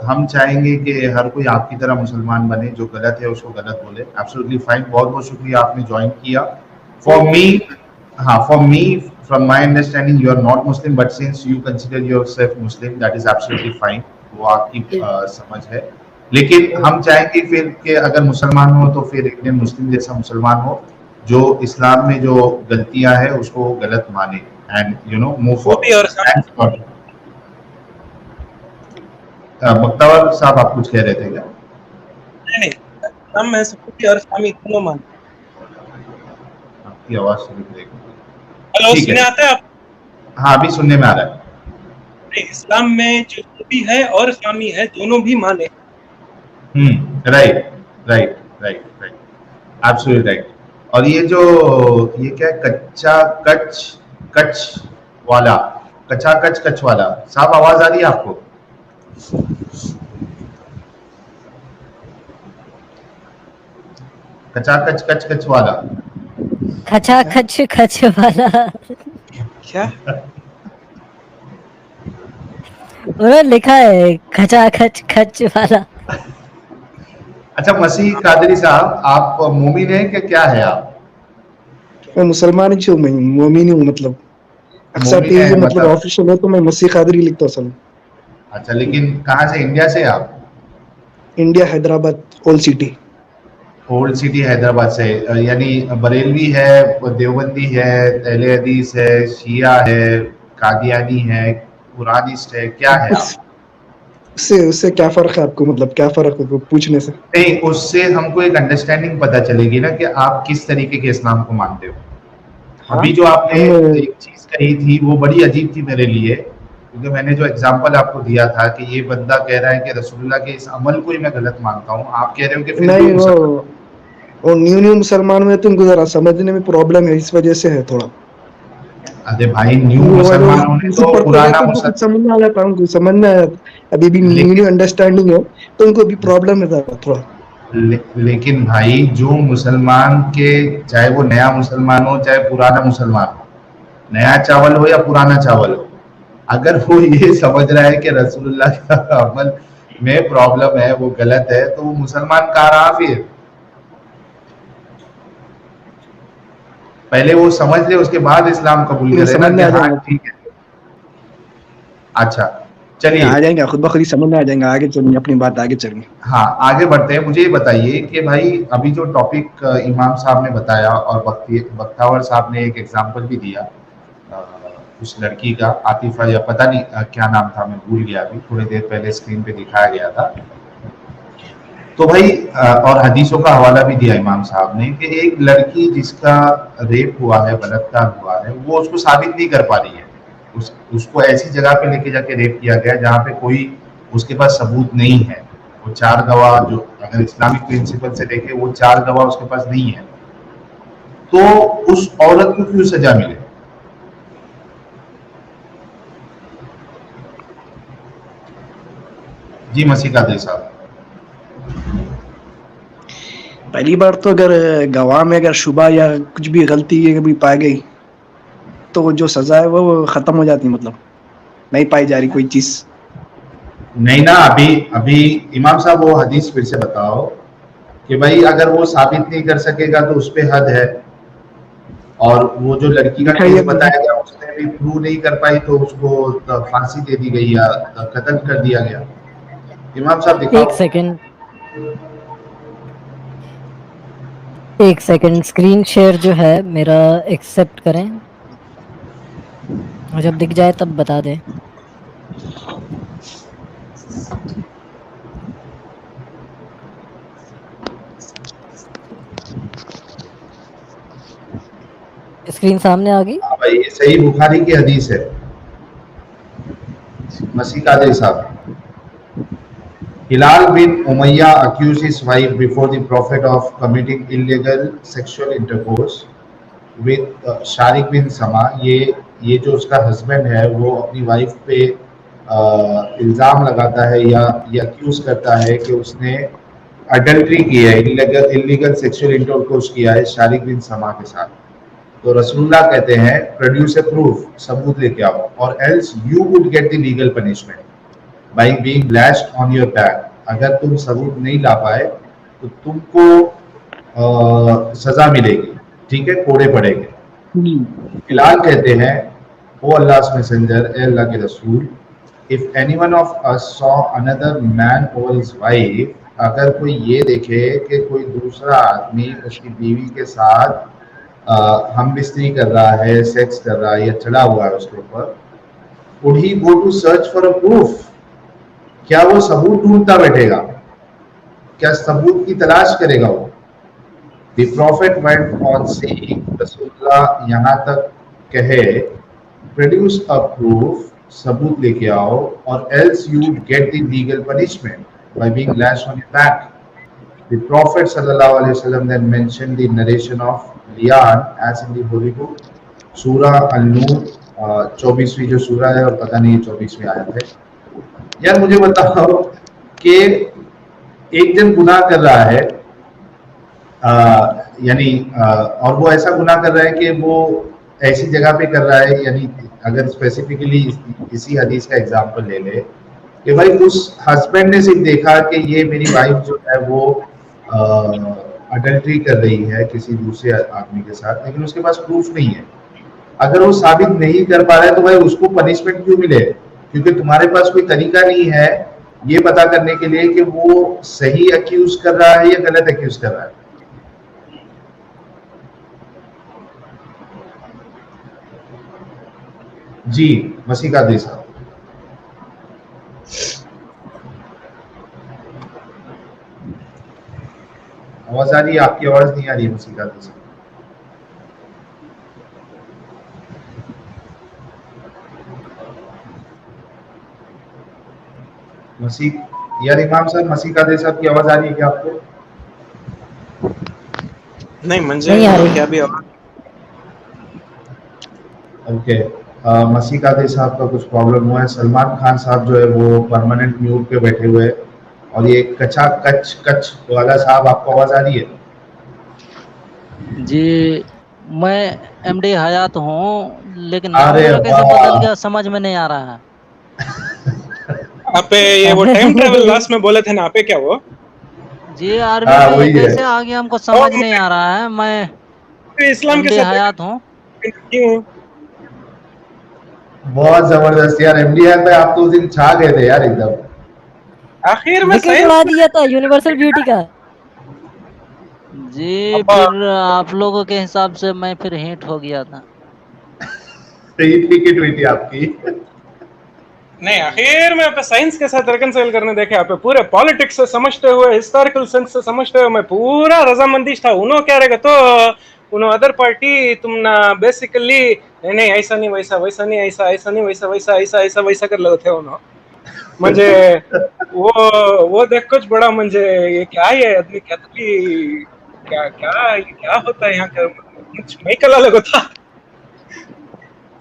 हम चाहेंगे कि हर कोई आपकी तरह मुसलमान बने, जो गलत है उसको गलत बोले। एब्सोल्युटली फाइन, बहुत बहुत शुक्रिया आपने ज्वाइन किया। For me from my understanding you are not Muslim, but since you consider yourself Muslim, that is absolutely fine, वो आपकी समझ है। लेकिन हम चाहेंगे फिर कि अगर मुसलमान हो तो फिर इंडियन मुस्लिम जैसा मुसलमान हो, जो इस्लाम में जो गलतियां है उसको गलत माने, and you know move forward. Bakhtawar साहब, आप कुछ कह रहे थे क्या? नहीं, हम मैं सबूती और इस्लामी दोनों मानते हैं। आपकी आवाज से ब्रेक हो गई। हेलो, सुनने आता है आप? हाँ, अभी सुनने में आ रहा है। इस्लाम में जो सूफी है और इस्लामी है, दोनों भी माने। Right, absolutely right. और ये जो ये क्या है, कच्चा कच वाला साहब, आवाज आ रही है आपको? कचा कच वाला, खचा खच वाला क्या उन्होंने लिखा है, खचा खच वाला। अच्छा, मसीह कादरी साहब, आप मोमिन हैं कि क्या है आप? मैं मुसलमान ही हूँ, मैं मोमिन हूँ, मतलब अक्सर मोमिन ये है मतलब मतलब। ऑफिशियल है तो मैं मसीह कादरी लिखता हूँ असल में। अच्छा, लेकिन कहाँ से, इंडिया से आप? India, Hyderabad, old city. Old city Hyderabad से, यानी बरेलवी है, देवबंदी है, अहले हदीस है, शिया है, कादियानी है, कुरानिस्ट है, क्या है आप? उस उससे उससे क्या फर्क है आपको, मतलब क्या फर्क है पूछने से? नहीं, उससे हमको एक अंडरस्टैंडिंग पता चलेगी ना कि आप किस तरीके के इस्लाम को मानते हो। हाँ, अभी जो आपने हम एक चीज कही थी वो बड़ी अजीब थी मेरे लिए, क्योंकि मैंने जो एग्जांपल आपको दिया था कि ये बंदा कह रहा है कि रसूलुल्लाह के इस अमल को ही मैं गलत मानता हूँ, आप कह रहे हो कि फिर भी नहीं, वो मुसलमान। वो न्यू न्यू मुसलमान में तुमको जरा समझने में प्रॉब्लम है, इस वजह से है थोड़ा। अरे भाई, न्यू तुम रोज मुसलमानों ने उसे तो पढ़ते गए पुराना तुमको कुछ समझ में आ जाता है, उनको समझ में आया। अभी भी न्यू न्यू अंडरस्टैंडिंग है, तुमको भी प्रॉब्लम है जरा थोड़ा। लेकिन भाई, जो मुसलमान के, चाहे वो नया मुसलमान हो चाहे पुराना मुसलमान हो, नया चावल हो या पुराना चावल हो, अगर वो ये समझ रहा है कि रसूलुल्लाह का अमल में प्रॉब्लम है, वो गलत है, तो वो मुसलमान कहाँ रहा फिर? पहले वो समझ ले, उसके बाद इस्लाम कबूल तुम्हें करे ना समझ में कि आ हाँ जाएगा, ठीक है। अच्छा, चलिए। आ जाएंगे खुद ब खुद ही समझ में आ जाएगा। आगे चलेंगे, अपनी बात आगे चलेंगे। हाँ, आगे बढ़ते हैं। मुझे ये बताइए कि भाई, अभी जो टॉपिक इमाम साहब ने बताया और बख्तावर साहब ने एक एग्जांपल भी दिया, उस लड़की का, आतिफा या पता नहीं क्या नाम था, मैं भूल गया, अभी थोड़ी देर पहले स्क्रीन पे दिखाया गया था। तो भाई और हदीसों का हवाला भी दिया इमाम साहब ने कि एक लड़की जिसका रेप हुआ है, बलात्कार हुआ है, वो उसको साबित नहीं कर पा रही है। उसको ऐसी जगह पे लेके जाके रेप किया गया जहाँ पे कोई उसके पास सबूत नहीं है। वो चार गवाह, जो अगर इस्लामिक प्रिंसिपल से देखे, वो चार गवाह उसके पास नहीं है, तो उस औरत को क्यों सजा मिले? जी मसीह कादरी साहब। पहली बार तो अगर गवाह में अगर शुबा या कुछ भी गलती कभी पाई गई तो जो सजा है वो खत्म हो जाती, मतलब नहीं पाई जा रही कोई चीज। नहीं ना, अभी अभी इमाम साहब वो हदीस फिर से बताओ कि भाई अगर वो साबित नहीं कर सकेगा तो उस पे हद है, और वो जो लड़की का केस दिखाइए मुझे। बताया गया उसने भी प्रूव नहीं कर पाई तो उसको फांसी दे दी गई या कत्ल कर दिया गया। इमाम साहब एक दिखाओ। सेकंड, एक सेकंड, स्क्रीन शेयर जो है मेरा एक्सेप्ट करें, और जब दिख जाए तब बता दें। स्क्रीन सामने आ गई। हाँ भाई, ये सही बुखारी की हदीस है। मसीह कादरी साहब, Hilal bin Umayyah accused his wife before the Prophet of committing illegal sexual intercourse with Shariq बिन समा। ये जो उसका हस्बैंड है, वो अपनी वाइफ पे इल्ज़ाम लगाता है या एक्यूज करता है कि उसने अडल्ट्री की है, इलीगल सेक्सुअल इंटरकोर्स किया है शारिक बिन समा के साथ। तो रसूलुल्लाह कहते हैं, प्रोड्यूस ए प्रूफ, सबूत लेके आओ, और else you would get the legal punishment by being lashed on your back. अगर तुम सबूत नहीं ला पाए तो तुमको सजा मिलेगी, ठीक है, कोड़े पड़ेंगे। फिलहाल कहते हैं, ओ अल्लाह मैसेंजर, ए अल्लाह के रसूल, if anyone of us saw another man over his wife, अगर कोई ये देखे कि कोई दूसरा आदमी उसकी बीवी के साथ हम बिस्तरी कर रहा है, सेक्स कर रहा है या चढ़ा हुआ है उसके ऊपर, would he go to search for a proof? क्या वो सबूत ढूंढता बैठेगा? क्या सबूत की तलाश करेगा वो? The prophet went on saying, रसूलुल्लाह यहाँ तक कहे, produce a proof, सबूत लेके आओ, और else you get the legal punishment by being lashed on your back. The Prophet sallallahu alaihi wasallam then mentioned the narration of li'an as in the Holy Book, सूरह अन-नूर 24वीं जो सूरह है, और पता नहीं 24वीं आयत है। यार मुझे बताओ कि एक जन गुनाह कर रहा है, यानी और वो ऐसा गुनाह कर रहा है कि वो ऐसी जगह पे कर रहा है, यानी अगर स्पेसिफिकली इसी हदीस का एग्जांपल ले ले कि भाई उस हस्बैंड ने सिर्फ देखा कि ये मेरी वाइफ जो है वो अडल्ट्री कर रही है किसी दूसरे आदमी के साथ, लेकिन उसके पास प्रूफ नहीं है, अगर वो साबित नहीं कर पा रहा है तो भाई उसको पनिशमेंट क्यों मिले? क्योंकि तुम्हारे पास कोई तरीका नहीं है ये पता करने के लिए कि वो सही अक्यूज कर रहा है या गलत अक्यूज कर रहा है। जी मसीका दे साहब। आवाज आ रही है? आपकी आवाज नहीं आ रही है मसीका दे साहब। यार इमाम साहब मसीका दे साहब की आवाज आ रही है क्या आपको? नहीं मुझे नहीं आ रही। क्या भी आवाज ओके मसीका दे साहब का कुछ प्रॉब्लम हुआ है। सलमान खान साहब जो है वो परमानेंट म्यूट पे बैठे हुए हैं और ये कचा कच कच वाला साहब आपको आवाज आ रही है? जी मैं एमडी हयात हूँ, लेकिन नाम अरे मेरा कैसे वाह। बदल गया समझ में नहीं आ रहा है। आपे ये वो टाइम ट्रेवल लास्ट में बोले थे ना, आपे क्या वो जी आर्मी हाँ, में वही है। कैसे आ गया हमको समझ नहीं आ रहा है। मैं इस्लाम के एमडी साथ हयात हूँ। क्यों? बहुत जबरदस्त यार। एमडी भाई आप तो उस दिन छा गए थे यार एकदम। आखिर में विकेट साइंस उड़ा दिया था यूनिवर्सल ब्यूटी का। जी फिर आप लोगों के हिसाब से मैं फिर हिट हो गया था। हिट विकेट हुई थी आपकी। नहीं, आखिर में आप साइंस के साथ रिकंसाइल करने देखे, आप पूरे पॉलिटिक्स से समझते हुए, हिस्टोरिकल सेंस से समझते हुए मैं पूरा रजामंदी था। उन्हों क्या रहेगा तो उन्हों अदर पार्टी तुम ना बेसिकली नहीं ऐसा नहीं वैसा, वैसा नहीं ऐसा, ऐसा नहीं वैसा, वैसा ऐसा ऐसा वैसा कर लेते थे उन्हों। मुझे वो देख कुछ बड़ा मुझे ये क्या है आदमी क्या क्या होता है यहाँ का, कुछ नहीं कला लगो था।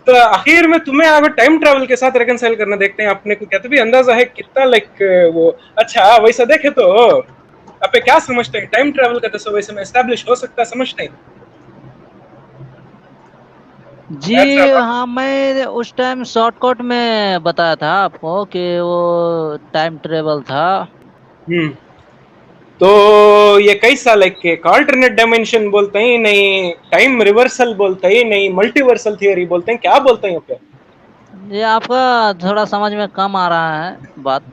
तो आखिर में तुम्हें अगर टाइम ट्रैवल के साथ रिकंसाइल करना देखते हैं, अपने को क्या तो भी अंदाजा है कितना लाइक वो अच्छा वैसा देखे तो आप क्या समझते हैं टाइम ट्रैवल का तो वैसे में एस्टैब्लिश हो सकता है, समझते हैं? जी हाँ, मैं उस टाइम शॉर्टकट में बताया था आपको कि वो टाइम ट्रेवल था। तो ये कैसा लाइक एक अल्टरनेट डायमेंशन बोलते हैं, नहीं टाइम रिवर्सल बोलते हैं, नहीं मल्टीवर्सल थियरी बोलते हैं, क्या बोलते हैं पे? ये आपका थोड़ा समझ में कम आ रहा है बात।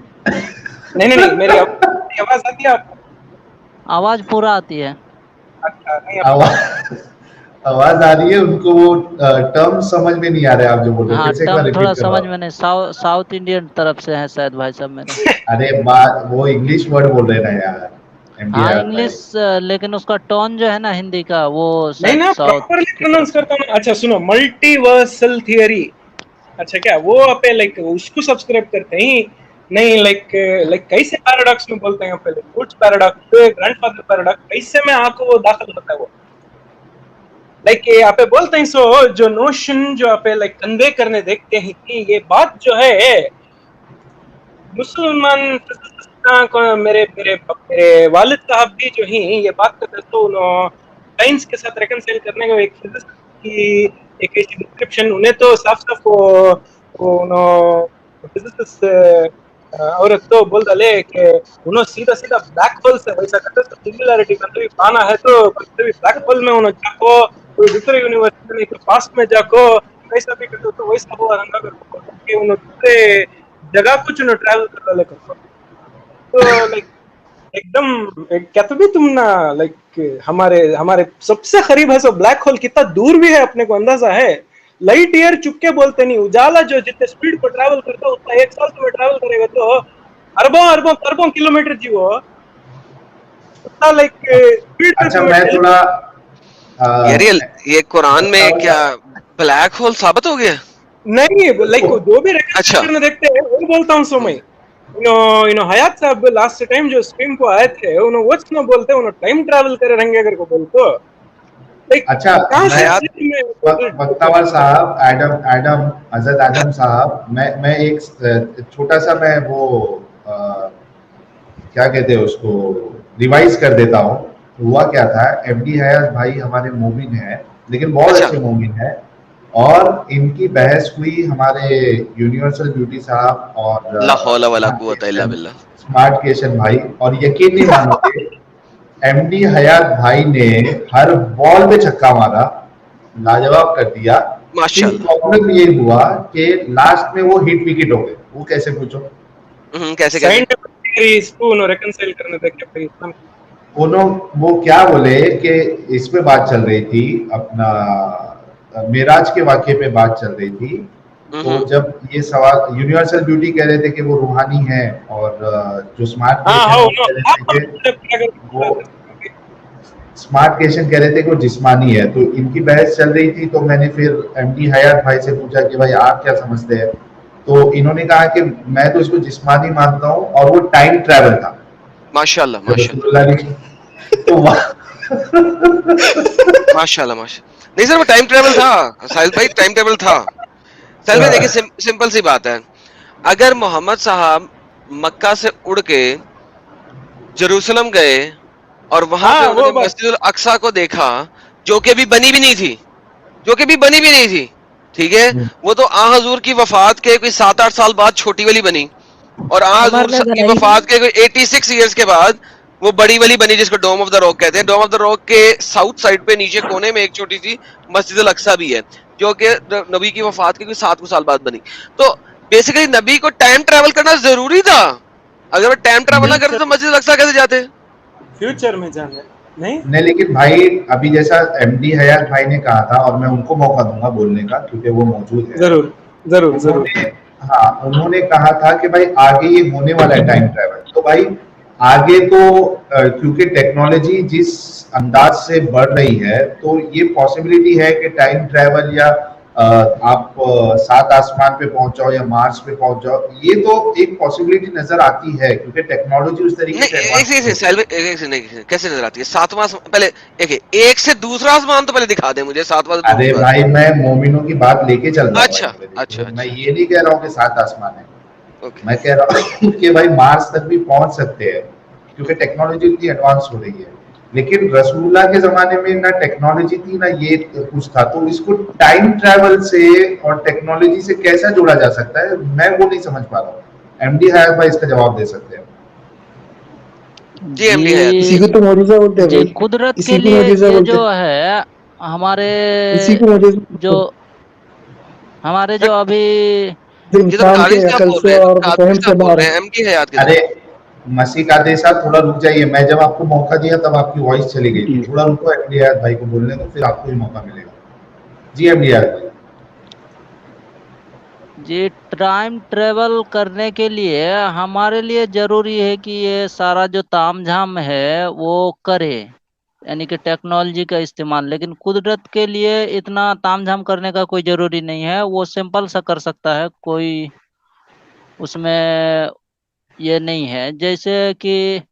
नहीं मेरी आवाज आती है आपको? आवाज पूरा आती है। अच्छा नहीं आवाज आ रही है उनको, वो टर्म समझ में नहीं आ रहे आप जो बोल रहे हाँ, हैं। फिर से एक बार टर्म रिपीट थोड़ा करो। समझ में नहीं। साउथ इंडियन तरफ से है शायद भाई साहब मेरे। अरे बात वो इंग्लिश वर्ड बोल रहे हैं ना यार। हाँ इंग्लिश, लेकिन उसका टोन जो है ना हिंदी का वो नहीं ना साउथ। प्रॉपर्ली प्रोनाउंस करता हूँ। अच्छा सुनो, मल्टीवर्सल थियरी, अच्छा क्या वो आप लाइक उसको सब्सक्राइब करते हैं? नहीं लाइक कैसे पैराडॉक्स में बोलते हैं पहले, रूट्स पैराडॉक्स, ग्रैंडफादर पैराडॉक्स, कैसे में आपको वो दाखिल होता है वो लाइक आप बोलते हैं सो जो नोशन जो आप लाइक कन्वे करने देखते हैं कि ये बात जो है मुसलमान को मेरे मेरे मेरे वालिद साहब भी जो ही ये बात करते तो उन्होंने साइंस के साथ रिकंसाइल करने का एक फिजिक्स की एक ऐसी डिस्क्रिप्शन उन्हें तो साफ साफ वो उन्होंने फिजिक्स और तो बोल डाले कि उन्होंने सीधा सीधा ब्लैक होल से वैसा करते तो सिमिलरिटी कभी पाना है तो कभी ब्लैक होल में उन्होंने जाको कोई दूसरे यूनिवर्सिटी में पास्ट में जाको कैसा भी करते तो वैसा हुआ रंगा करते कि उन्होंने दूसरे जगह कुछ उन्होंने ट्रैवल कर डाले करते तो लाइक एकदम क्या तो भी तुम ना लाइक हमारे सबसे करीब है सो ब्लैक होल कितना दूर भी है अपने को अंदाजा है? लाइट ईयर चुपके बोलते नहीं, उजाला जो जितने स्पीड पर ट्रैवल करता है उतना एक साल में ट्रैवल करेगा तो अरबों अरबों अरबों किलोमीटर जी वो उतना लाइक स्पीड। अच्छा मैं थोड़ा यार ये कुरान में क्या ब्लैक होल साबित हो गया? नहीं लाइक जो भी अच्छा करने देखते हैं वो बोलता हूँ सो मैं हयात साहब लास्ट टाइम जो स्ट्रीम को आए थे उन्होंने वो ना बोलते उन्होंने टाइम ट्रैवल करे रहेंगे अगर को बोलते लाइक अच्छा वक्तावर साहब, एडम हजरत आदम साहब, मैं एक छोटा सा मैं वो क्या कहते हैं उसको रिवाइज कर देता हूँ। हुआ क्या था, एमडी हयात भाई हमारे मोमिन है लेकिन बहुत अच्छे मोमिन है और इनकी बहस हुई हमारे यूनिवर्सल ब्यूटी साहब और ला हौला वला कुव्वता इल्ला बिल्लाह स्मार्ट क्रिएशन भाई, और यकीन नहीं मानोगे एमडी हयात भाई ने हर बॉल पे छक्का मारा, लाजवाब कर दिया माशाल्लाह। प्रॉब्लम ये हुआ कि लास्ट में वो हिट विकेट हो गए। वो कैसे पूछो? कैसे कैसे? साइंटिफिकली इसको उन्होंने रिकंसाइल करने तक के भाई इस्लाम वो क्या बोले कि इस पे बात चल रही थी, अपना मेराज के वाक़े पे बात चल रही थी। तो जब ये सवाल यूनिवर्सल ब्यूटी कह रहे थे कि वो रूहानी है, और जो स्मार्ट क्रिएशन कह रहे थे कि वो जिस्मानी है। तो इनकी बहस चल रही थी। तो मैंने फिर एमडी हयात भाई से पूछा कि भाई आप क्या समझते हैं? तो इन्होंने कहा कि मैं तो इसको जिस्मानी मानता हूँ, और वो टाइम ट्रैवल था। माशाल्लाह तो माशाल्लाह माशाल्लाह माशाल्लाह। नहीं सर, वो टाइम ट्रेवल था साहिल भाई, टाइम ट्रेवल था। साहिल भाई देखिए, सिंपल सी बात है, अगर मोहम्मद साहब मक्का से उड़ के जेरूसलम गए और वहां पे उन्होंने मस्जिद अक्सा को देखा, जो कि अभी बनी भी नहीं थी, ठीक है, वो तो आ हजूर की वफात के कोई 7-8 साल बाद छोटी वाली बनी, और आ हजूर की वफात के कोई 86 इयर्स के बाद वो बड़ी वाली बनी, जिसको डोम ऑफ द रॉक कहते हैं। डोम ऑफ द रॉक के साउथ साइड पे नीचे कोने में एक छोटी सी मस्जिद अल अक्सा भी है, जो कि नबी की वफात के कोई 7 साल बाद बनी। तो बेसिकली नबी को टाइम ट्रैवल करना जरूरी था। अगर वो टाइम ट्रैवल ना करते तो मस्जिद अल अक्सा कैसे जाते? फ्यूचर में जाने नहीं, लेकिन भाई अभी जैसा एमडी हयात भाई ने कहा था, और मैं उनको मौका दूंगा बोलने का क्योंकि वो मौजूद है। जरूर। हाँ, उन्होंने कहा था कि भाई आगे ये होने वाला है टाइम ट्रैवल। तो भाई आगे तो क्योंकि टेक्नोलॉजी जिस अंदाज से बढ़ रही है, तो ये पॉसिबिलिटी है कि टाइम ट्रैवल या आप 7 आसमान पे पहुंच जाओ या मार्स पे पहुंच जाओ, ये तो एक पॉसिबिलिटी नजर आती है क्योंकि टेक्नोलॉजी उस तरीके से कैसे नजर आती है? 7वां पहले एक से दूसरा आसमान तो पहले दिखा दे मुझे, 7वां। अरे भाई, मैं मोमिनों की बात लेके चल रहा हूँ। अच्छा। मैं ये नहीं कह रहा हूँ कि 7 आसमान है। मैं कह रहा हूँ कि भाई मार्स तक भी पहुंच सकते हैं क्योंकि टेक्नोलॉजी इतनी एडवांस हो रही है। लेकिन रसूलुल्लाह के जमाने में ना टेक्नोलॉजी थी ना ये कुछ था, तो इसको टाइम ट्रैवल से और टेक्नोलॉजी से कैसा जोड़ा जा सकता है, मैं वो नहीं समझ पा रहा हूँ। एमडी हयात भाई इसका जवाब दे सकते हैं। जी एमडी हयात, इसी को तो मौजूदा बोलते हैं जी, कुदरत के लिए ये जो है हमारे जो अभी इंसान के अकल से और फहम से बाहर है। एमडी हयात के अरे मसीह कादे साहब, थोड़ा रुक जाइए। मैं जब आपको मौका दिया तब आपकी वॉइस चली गई थी। थोड़ा रुको, एमडी हयात भाई को बोलने दो, फिर आपको भी मौका मिलेगा। जी एमडी हयात भाई। जी, टाइम ट्रेवल करने के लिए हमारे लिए जरूरी है कि ये सारा जो तामझाम है वो करे, यानी कि टेक्नोलॉजी का इस्तेमाल। लेकिन कुदरत के लिए इतना तामझाम करने का कोई जरूरी नहीं है, वो सिंपल सा कर सकता है, कोई उसमें ये नहीं है। जैसे कि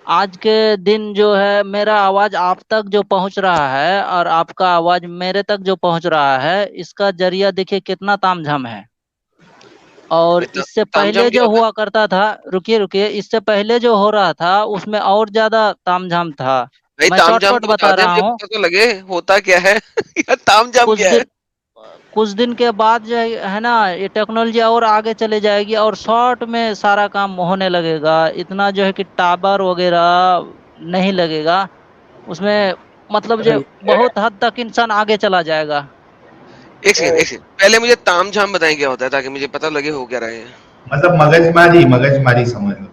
आज के दिन जो है मेरा आवाज आप तक जो पहुंच रहा है और आपका आवाज मेरे तक जो पहुंच रहा है, इसका जरिया देखिए कितना तामझाम है। और इससे पहले जो हुआ करता था, रुकिए, इससे पहले जो हो रहा था उसमें और ज्यादा तामझाम था। मैं शॉर्टकट बता रहा हूँ। तो लगे होता क्या है तामझाम क्या है? कुछ दिन के बाद जो है ना, ये टेक्नोलॉजी और आगे चले जाएगी और शॉर्ट में सारा काम होने लगेगा। इतना जो है कि टावर वगैरह नहीं लगेगा उसमें, मतलब जो बहुत हद तक इंसान आगे चला जाएगा। एक सेकंड, पहले मुझे तामझाम बताएं क्या होता है, ताकि मुझे पता लगे हो क्या रहा है। मतलब मगजमारी समझ लो।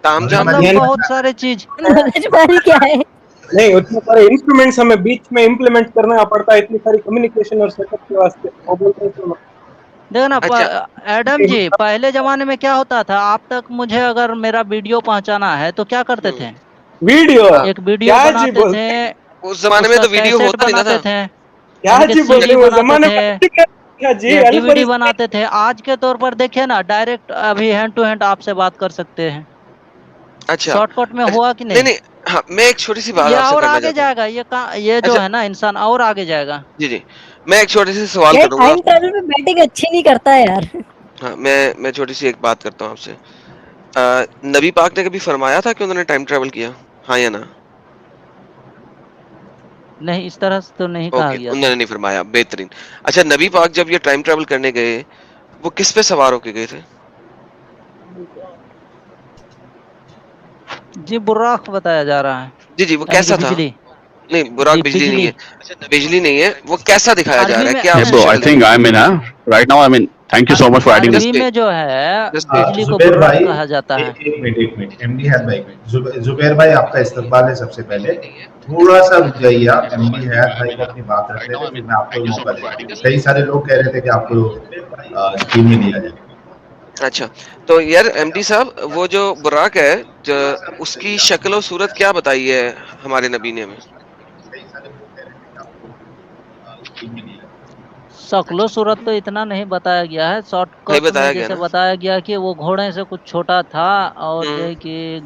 तामझाम मतलब बहुत सारे चीज। मगजमारी क्या है? नहीं, उतने सारे इंस्ट्रूमेंट्स हमें बीच में इम्प्लीमेंट करना पड़ता है, इतनी सारी कम्युनिकेशन और सेटअप के वास्ते। वो बोलते हैं देखो ना एडम जी, पहले जमाने में क्या होता था, आप तक मुझे अगर मेरा वीडियो पहुंचाना है तो क्या करते थे? एक वीडियो बनाते थे। उस जमाने में तो वीडियो होता नहीं था। क्या जी बोल रहे हो? जमाने में डीवीडी बनाते थे। आज के तौर पर देखिए ना, डायरेक्ट अभी हैंड टू हैंड आपसे बात कर सकते हैं। अच्छा, शॉर्टकट में हुआ कि नहीं? नहीं, हाँ, मैं एक छोटी सी बात ये आपसे और करना आगे जाएगा, ये जो है ना इंसान और आगे जाएगा। जी, मैं एक छोटी सी सवाल करूंगा। टाइम ट्रैवल में बैटिंग अच्छी नहीं करता है यार। हाँ, मैं छोटी सी एक बात करता हूँ आपसे। नबी पाक ने कभी फरमाया था कि उन्होंने टाइम ट्रैवल किया, हाँ या ना? नहीं, इस तरह से तो नहीं कहा गया। उन्होंने नहीं फरमाया, बेहतरीन। अच्छा, नबी पाक जब ये टाइम ट्रैवल करने गए, वो किस पे सवार होके गए थे? जी, बुर्राक बताया जा रहा है। जी, वो कैसा था? नहीं, बुराक जी, बिजली नहीं बिजली। है। अच्छा, बिजली नहीं है, वो कैसा दिखाया जा आर्मी रहा है? में क्या Yeah, उसकी bro, I शक्ल think दिखाई? I'm in, right now I'm in. Thank you so much for adding this. Army में जो है Just बिजली को जुबैर बुर्राक भाई, कहा जाता है। एक मिनट, एमडी हयात भाई, जुबैर भाई आपका इस्तकबाल है सबसे पहले। थोड़ा सा रुक जाइए आप, एमडी हयात भाई को अपनी बात रख लेते, फिर मैं आपको भी मौका देता। कई सारे लोग कह रहे थे कि आपको स्क्रीन में लिया जाए। अच्छा, तो यार एमडी साहब, वो जो बुराक है, जो उसकी शक्ल और सूरत क्या बताई है हमारे नबी ने हमें? शक्लो सूरत तो इतना नहीं बताया गया है, नहीं शॉर्टकट बताया में गया जैसे ना? बताया गया कि वो घोड़े से कुछ छोटा था और जो है कि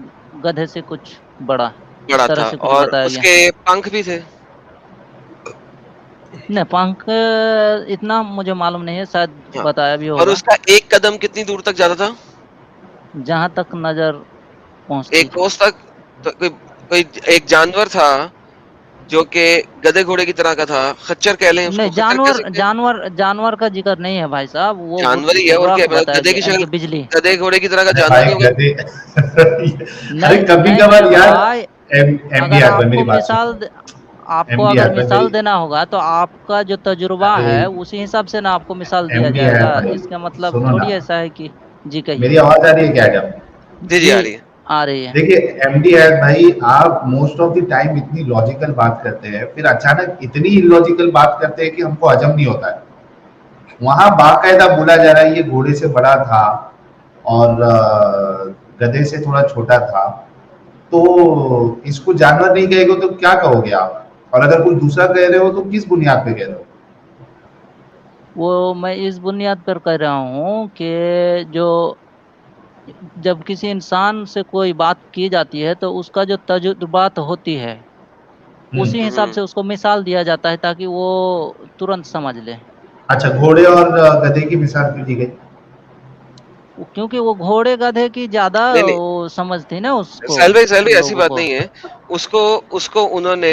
गधे से कुछ बड़ा, इस बड़ा तरह था, से कुछ और बताया गया। उसके पंख भी थे। नहीं, पंख इतना मुझे मालूम नहीं है, शायद हाँ। बताया भी और होगा। उसका एक कदम कितनी दूर तक जाता था? जहां तक नजर पहुंचती। एक कोस तक। तो कोई एक जानवर था जो कि गधे घोड़े की तरह का था, खच्चर कह लें उसको, नहीं, खच्चर कह जानवर सकते हैं? जानवर का जिक्र नहीं है भाई साहब, वो जानवर ही है, और क्या? बुर्राक बताया गधे की गया, यानी कि शक्ल, बिजली। गधे घोड़े की तरह का अरे जानवर भाई नहीं होगा? गधे अरे नहीं, कभी नहीं कभार मेरे यार, भाई, एमडी अगर हयात भाई आपको मेरी बात मिसाल सुनो। आपको एमडी अगर हयात भाई मिसाल मेरी, देना होगा तो आपका जो तजुर्बा अरे है उसी हिसाब से ना आपको मिसाल दिया एमडी जाएगा। हयात भाई इसका मतलब सुनो थोड़ी ना, ऐसा है कि जी कहिए। मेरी आवाज आ रही है क्या एडम? जी आ रही है। आ रही है। देखिए एमडी हयात भाई, आप मोस्ट ऑफ द टाइम इतनी लॉजिकल बात करते हैं, फिर अचानक इतनी इलॉजिकल बात करते हैं कि हमको हजम नहीं होता है। वहां बाकायदा बोला जा रहा है ये घोड़े से बड़ा था और गधे से थोड़ा छोटा था, तो इसको जानवर नहीं कहेगा तो क्या कहोगे आप? और अगर कुछ दूसरा कह रहे हो तो किस बुनियाद पे कह रहे हो? वो मैं इस बुनियाद पर कह रहा हूँ कि जो जब किसी इंसान से कोई बात की जाती है तो उसका जो तजुर्बात होती है उसी हिसाब से उसको मिसाल दिया जाता है ताकि वो तुरंत समझ ले। अच्छा, घोड़े और गधे की मिसाल क्यों दी गई? क्योंकि वो घोड़े गधे की ज्यादा नहीं, नहीं। वो समझ थी ना उसको, साहिल भाई ऐसी लोगों बात को। नहीं है। उसको उन्होंने,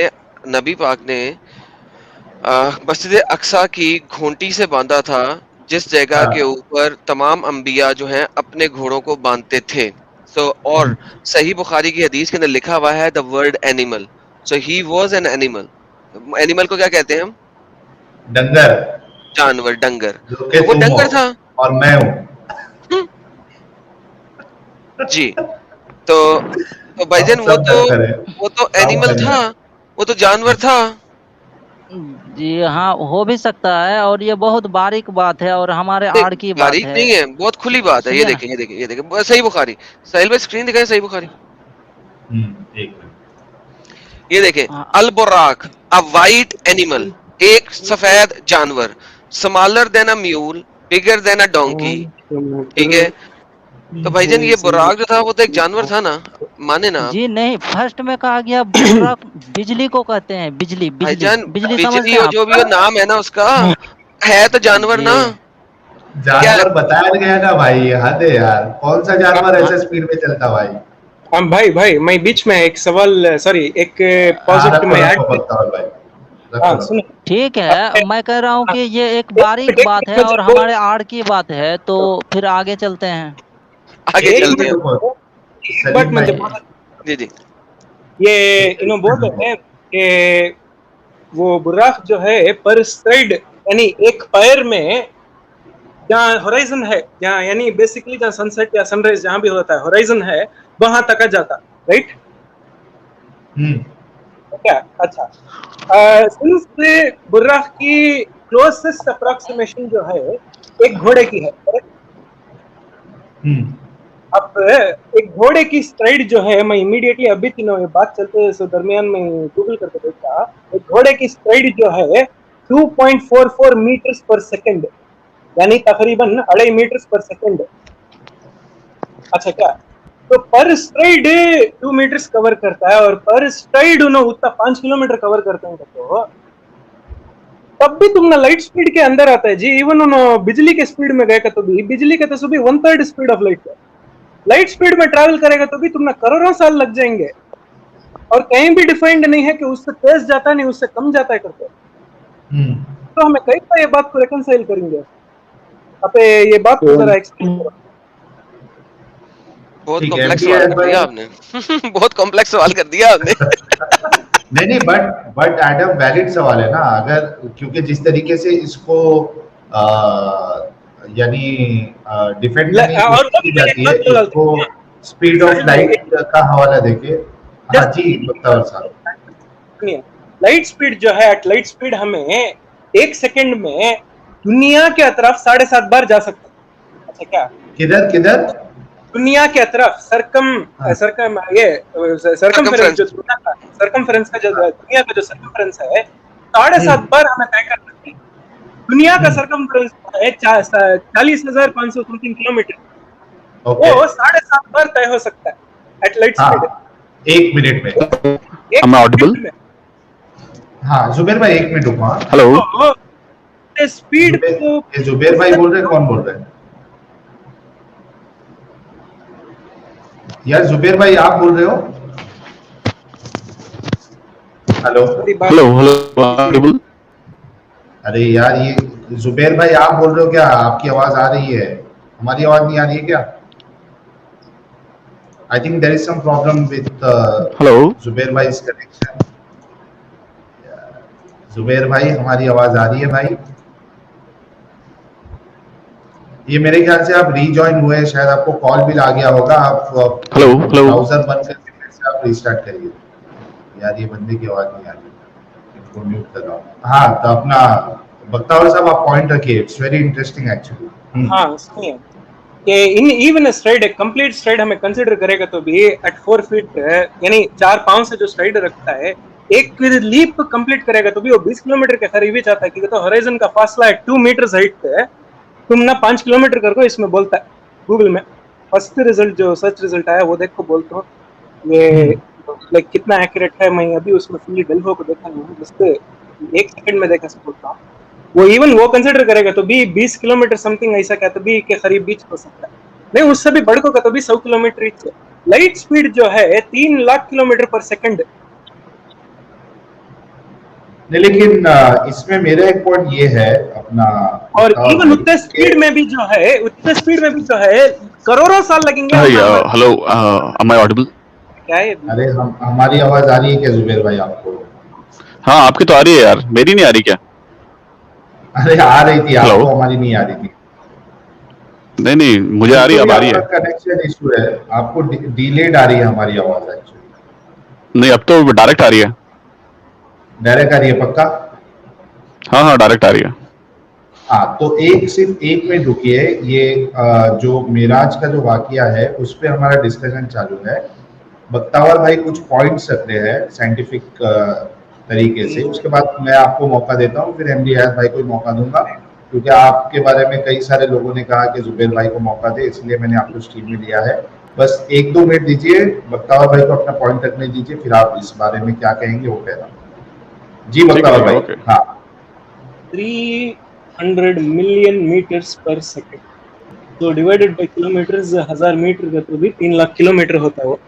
नबी पाक ने मस्जिद अक्सा की घोंटी से बांधा था, जिस जगह हाँ। के ऊपर तमाम अंबिया जो हैं अपने घोड़ों को बांधते थे। और सही बुखारी की हदीस के अंदर लिखा हुआ है the word animal, so he was an animal. Animal को क्या कहते हैं हम? डंगर, जानवर, डंगर। जो कि तो वो तुम डंगर हो था और मैं हूँ। जी। तो भाईजान, सब डंगर है। वो तो सब एनिमल डंगर। था, वो तो जानवर था। जी हाँ, हो भी सकता है और ये बहुत बारीक बात है और हमारे आड़ की बात बारीक है। नहीं है, बहुत खुली बात है। ये सुनिए, देखें, ये देखें, ये देखें, सही बुखारी। साहिल भाई स्क्रीन दिखाएं, सही बुखारी। एक मिनट। ये देखें, हाँ। अल बुराक, अ वाइट एनिमल, एक सफेद जानवर, स्मॉलर देन अ म्यूल, बिगर देन अ डोंकी। ठीक है? तो भाईजान ये बुराक जो था वो तो एक जानवर था ना, माने ना आप? जी नहीं, फर्स्ट में कहा गया बुर्राक बिजली को कहते हैं, बिजली बिजली भाईजान बिजली समझते बिजली हैं हो, आप? जो भी हो, नाम है ना उसका, है तो जानवर ना। जी। जानवर बताया गया ना भाई, हद है यार, कौन सा जानवर ऐसे स्पीड में चलता भाई? हम भाई मैं बीच में एक सवाल, सॉरी एक प्रोजेक्ट में ऐड। भाई रखो, हाँ रखो। सुनिए, ठीक है, मैं कह रहा हूँ कि ये एक बारीक बात है और हमारे आड़ की बात है, तो फिर आगे चलते हैं। आगे एक चलते हैं। रुको, बट सलीम मुझे भाई, जी जी। ये इन्हों बोल रहे हैं कि वो बुर्राक जो है पर साइड, यानी एक पैर में जहाँ होराइजन है, जहाँ यानी बेसिकली जहाँ सनसेट या सनराइज जहाँ भी होता है होराइजन है, वहां तक आ जाता, राइट? क्या? अच्छा, सिंस बुर्राक की क्लोजेस्ट अप्रोक्सीमेशन जो है एक घोड़े की है, करेक्ट? अब एक घोड़े की स्ट्राइड जो है, मैं इमीडिएटली अभी तीनों ये बात चलते हैं सो दरमियान में गूगल करके देखा, एक घोड़े की स्ट्राइड जो है 2.44 मीटर्स पर सेकंड, यानी तकरीबन 2.5 मीटर्स पर सेकंड। अच्छा, क्या? तो पर स्ट्राइड 2 मीटर्स कवर करता है और पर स्ट्राइड उन्होंने उतना 5 किलोमीटर कवर करते हैं, तो तब भी तुम ना लाइट स्पीड के अंदर आता है जी। इवन उन्होंने बिजली के स्पीड में गए तो भी बिजली के तो भी 1/3 स्पीड ऑफ लाइट है। लाइट स्पीड में ट्रैवल करेगा तो भी तुमने करोड़ों साल लग जाएंगे और कहीं भी डिफाइंड नहीं है कि उससे तेज जाता है, नहीं उससे कम जाता है करके। तो हमें कई बार ये बात को रिकंसाइल करेंगे। अब ये बात को जरा एक्सप्लेन करो। बहुत ठीक है, कॉम्प्लेक्स MD सवाल कर दिया आपने। बहुत कॉम्प्लेक्स सवाल कर दिया आपने। नहीं बट एडम वैलिड सवाल है ना, अगर क्योंकि जिस तरीके से इसको यानी डिफेंड करने की कोशिश की जाती है, इसको स्पीड ऑफ लाइट का हवाला देके। हाँ जी बख्तावर साहब, लाइट स्पीड जो है, एट लाइट स्पीड हमें 1 सेकंड में दुनिया के तरफ 7.5 बार जा सकते हैं। अच्छा क्या किधर किधर दुनिया के तरफ सरकमफेरेंस का जो दुनिया का जो सरकमफेरेंस है 7.5 बार हमें तय कर सकते हैं। दुनिया का सरकमफेरेंस है 40,500 समथिंग किलोमीटर, वो 7.5 बार तय हो सकता है एट लाइट स्पीड 1 मिनट में। Am I audible? हाँ जुबेर भाई 1 मिनट रुको। Hello. स्पीड को जुबेर भाई बोल रहे हैं, कौन बोल रहे हैं यार? जुबेर भाई आप बोल रहे हो? Hello Hello. Audible. अरे यार ये जुबेर भाई आप बोल रहे हो क्या? आपकी आवाज आ रही है, हमारी आवाज नहीं आ रही है क्या? I think there is some problem with Hello. Zubair भाई इस कनेक्शन। जुबेर भाई हमारी आवाज आ रही है भाई? ये मेरे ख्याल से आप रीजॉइन हुए, शायद आपको कॉल भी आ गया होगा। आप Hello. ब्राउजर बंद करके फिर से आप रीस्टार्ट करिए। यार ये बंदे की आवाज नहीं आ रही, इनको म्यूट कर रहा हूं। हाँ तो अपना बख्तावर साहब आप पॉइंट रखिए, इट्स वेरी इंटरेस्टिंग एक्चुअली। हाँ सुनिए कि इन इवन स्ट्राइड, एक कंप्लीट स्ट्राइड हमें कंसीडर करेगा तो भी एट 4 फीट यानी 4 पांव से जो स्ट्राइड रखता है, एक लीप कंप्लीट करेगा तो भी वो 20 किलोमीटर के करीब ही जाता है, क्योंकि तो हॉराइजन का फासला है 2 मीटर हाइट पे। तुम ना 5 किलोमीटर कर दो, इसमें बोलता है गूगल में फर्स्ट रिजल्ट जो सर्च रिजल्ट आया वो देखो, बोलते हो ये लाइक कितना एक्यूरेट है। मैं अभी उसमें फुल्ली डेल्वो को देखा नहीं, बस 1 सेकंड में देखा बोलता हूँ। वो इवन वो कंसीडर करेगा तो भी 20 किलोमीटर समथिंग ऐसा क्या तो भी के करीब बीच हो सकता है। नहीं उससे भी बढ़ का तो भी 100 किलोमीटर रीच है। लाइट स्पीड जो है 3 लाख किलोमीटर पर सेकंड। नहीं लेकिन इसमें मेरा एक पॉइंट ये है अपना, और इवन उतने स्पीड में भी जो है करोड़ों साल लगेंगे। Hello. Am I audible? क्या है? अरे हमारी आवाज आ रही है क्या जुबेर भाई आपको? हाँ आपकी तो आ रही है यार, मेरी नहीं आ रही क्या? अरे आ रही थी, आपको Hello? हमारी नहीं आ रही थी। नहीं मुझे आ रही है, अब आ रही है। कनेक्शन इशू है, आपको डिलेड आ रही है हमारी आवाज एक्चुअली। नहीं अब तो डायरेक्ट आ रही है। डायरेक्ट आ रही है पक्का? हाँ डायरेक्ट आ रही है। हाँ तो सिर्फ 1 मिनट रुकिए। ये जो मेराज का जो वाकया है उस पर हमारा डिस्कशन चालू है। बख्तावर भाई कुछ पॉइंट्स रख रहे हैं साइंटिफिक तरीके से, उसके बाद मैं आपको मौका देता हूँ, फिर एमडी हयात भाई को मौका दूंगा, क्योंकि आपके बारे में कई सारे लोगों ने कहा कि जुबेर भाई को मौका दे, इसलिए मैंने आपको स्ट्रीम में लिया है। बस 1-2 मिनट दीजिए, बख्तावर भाई को अपना पॉइंट रखने दीजिए, फिर आप इस बारे में क्या कहेंगे वो कह रहा हूँ। जी बख्तावर भाई। हाँ 300 मिलियन मीटर्स पर सेकंड, तो डिवाइडेड बाय किलोमीटर्स 1000 मीटर का तो भी 3 लाख किलोमीटर होता है। वो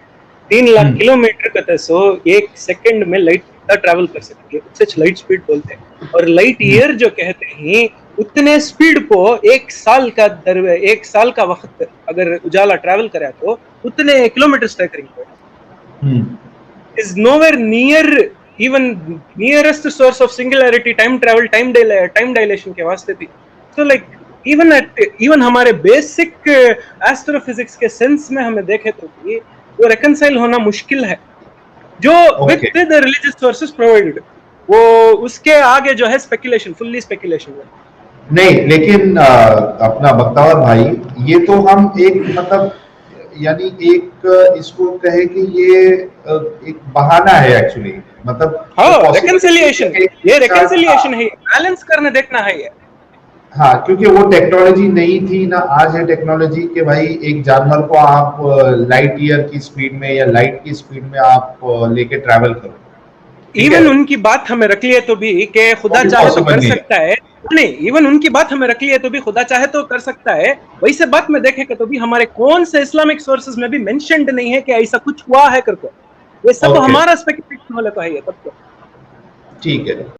3 लाख किलोमीटर का तो 1 सेकंड में लाइट का ट्रैवल कर सकती है, उससे लाइट स्पीड बोलते हैं। और लाइट ईयर जो कहते हैं उतने स्पीड को 1 साल का वक्त अगर उजाला ट्रैवल करे तो उतने किलोमीटर तय करेंगे। Is nowhere near even nearest source of singularity time travel time dilation के वास्ते भी। so like even हमारे बेसिक एस्ट्रोफिजिक्स के सेंस में हमें देखे तो भी वो रेकंसाइल होना मुश्किल है जो with the religious sources provided. वो उसके आगे जो है स्पेकुलेशन, फुल्ली स्पेकुलेशन है। नहीं लेकिन अपना बख्तावर भाई, ये तो हम एक मतलब यानी एक इसको कहे कि ये एक बहाना है एक्चुअली, मतलब हाँ रेकंसिलिएशन, ये रेकंसिलिएशन है, बैलेंस करने देखना है ये। हाँ क्योंकि वो टेक्नोलॉजी नहीं थी ना, आज है टेक्नोलॉजी कि भाई एक जानवर को आप लाइट ईयर की स्पीड में या लाइट की स्पीड में आप लेके ट्रैवल करो। इवन उनकी बात हमें रख लिए तो भी कि खुदा चाहे तो कर सकता है, नहीं इवन उनकी बात हमें रख लिए तो भी खुदा चाहे तो कर सकता है। वैसे बात में देखेगा तो भी हमारे कौन से इस्लामिक सोर्सेज में भी मेंशन्ड नहीं है कि ऐसा कुछ हुआ है करके। ये सब हमारा स्पेकुलेशन वाला तो है ये तब तो। ठीक है।